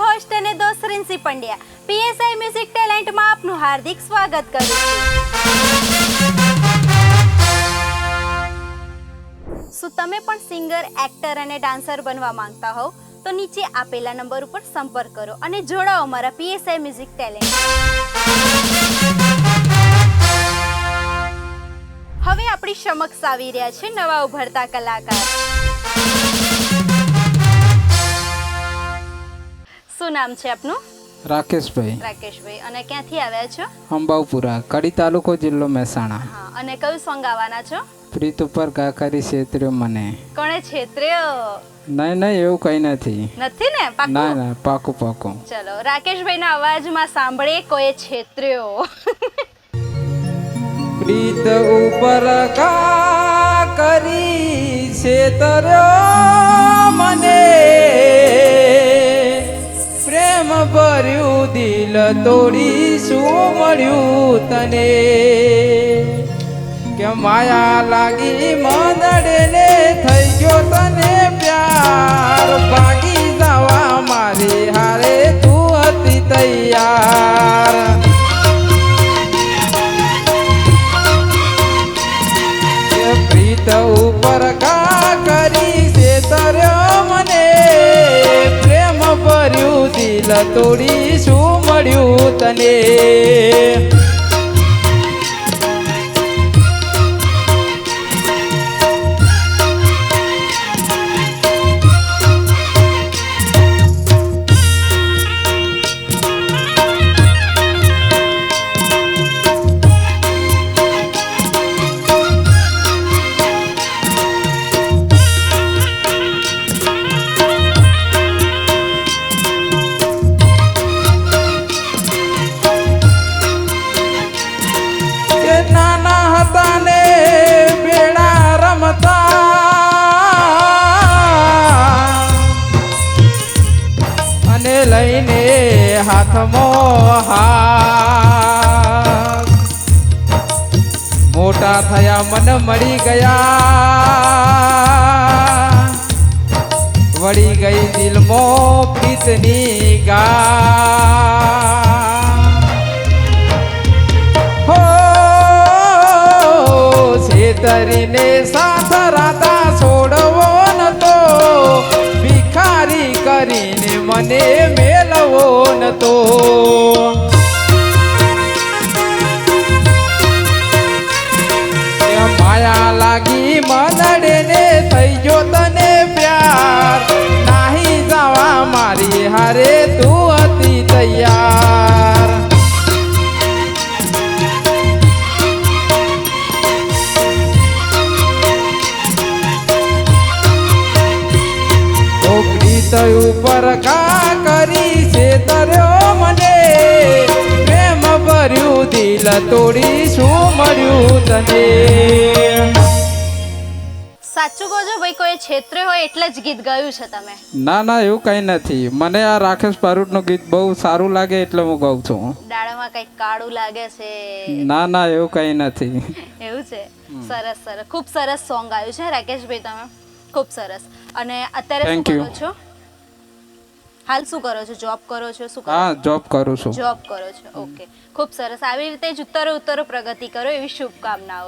Host અને દોસ્ત રિન્સી Pandya PSI music ટેલેન્ટમાં આપનું હાર્દિક સ્વાગત કરું છું। શું તમે પણ સિંગર, એક્ટર અને ડાન્સર બનવા માંગતા હો તો નીચે આપેલા નંબર ઉપર સંપર્ક કરો અને જોડાઓ અમારા પીએસઆઈ મ્યુઝિક ટેલેન્ટ। હવે આપણી સમક્ષ આવી રહ્યા છે નવા ઉભરતા કલાકાર। શું નામ છે આપનું? રાકેશભાઈ। રાકેશભાઈ, અને ક્યાંથી આવ્યા છો? અંબાવપુરા, કડી તાલુકો, જિલ્લો મહેસાણા। હા, અને કયું સોંગ ગાવાના છો? પ્રીત ઉપર ઘા કરી છેતર્યો મને। કોણે છેતર્યો? નહીં એવું કઈ નથી। નથી ને? પાક્કું? ના પાકું પાકું। ચલો રાકેશભાઈના અવાજમાં સાંભળીએ કોઈ છેતર્યો। પ્રીત ઉપર ઘા કરી છેતર્યો મને, પ્રેમ ભર્યું દિલ તોડી શું મળ્યું તને? કે માયા લાગી મનડે ને થઈ ગયો તને પ્યાર, ભાગી જવા મારી હારે તું હતી તૈયાર। કે પ્રીત ઉપર ઘા કરી છેતર્યો મને, પ્રેમ ભર્યું દિલ તોડી શું મળ્યું તને? લઈને હાથમાં હાથ, મોટા થયા મન મળી ગયા, વળી ગઈ દિલમાં પ્રીતની ગાથ। હો છેતરીને સાથ રાતા છોડવો નતો, ભિખારી કરીને મને મેલવો નતો। માયા લાગી મનડે ને થઈ ગયો તને પ્યાર, નાહી જવા મારી હારે તું હતી તૈયાર। ઉપર ઘા કરી છેતર્યો મને, પ્રેમ ભર્યું દિલ તોડી શું મળ્યું તને? સાચું કહો છો ભાઈ, કોઈ છેતર્યો હોય એટલે જ ગીત ગાયું છે તમે? ના એવું કઈ નથી, મને આ રાકેશ પારૂટનું ગીત બહુ સારું લાગે એટલે હું ગાઉં છું। દાડામાં કઈક કાળું લાગે છે? ના એવું કઈ નથી। એવું છે? સરસ સરસ, ખૂબ સરસ સોંગ આવ્યું છે રાકેશભાઈ, તમે ખૂબ સરસ। અને અત્યારે શું કરો છો? હાલ શું કરો છો? જોબ કરો છો? શું કરો? હા, જોબ કરું છું। જોબ કરો છો, ઓકે, ખૂબ સરસ। આવી રીતે જ ઉત્તરો પ્રગતિ કરો એવી શુભકામનાઓ।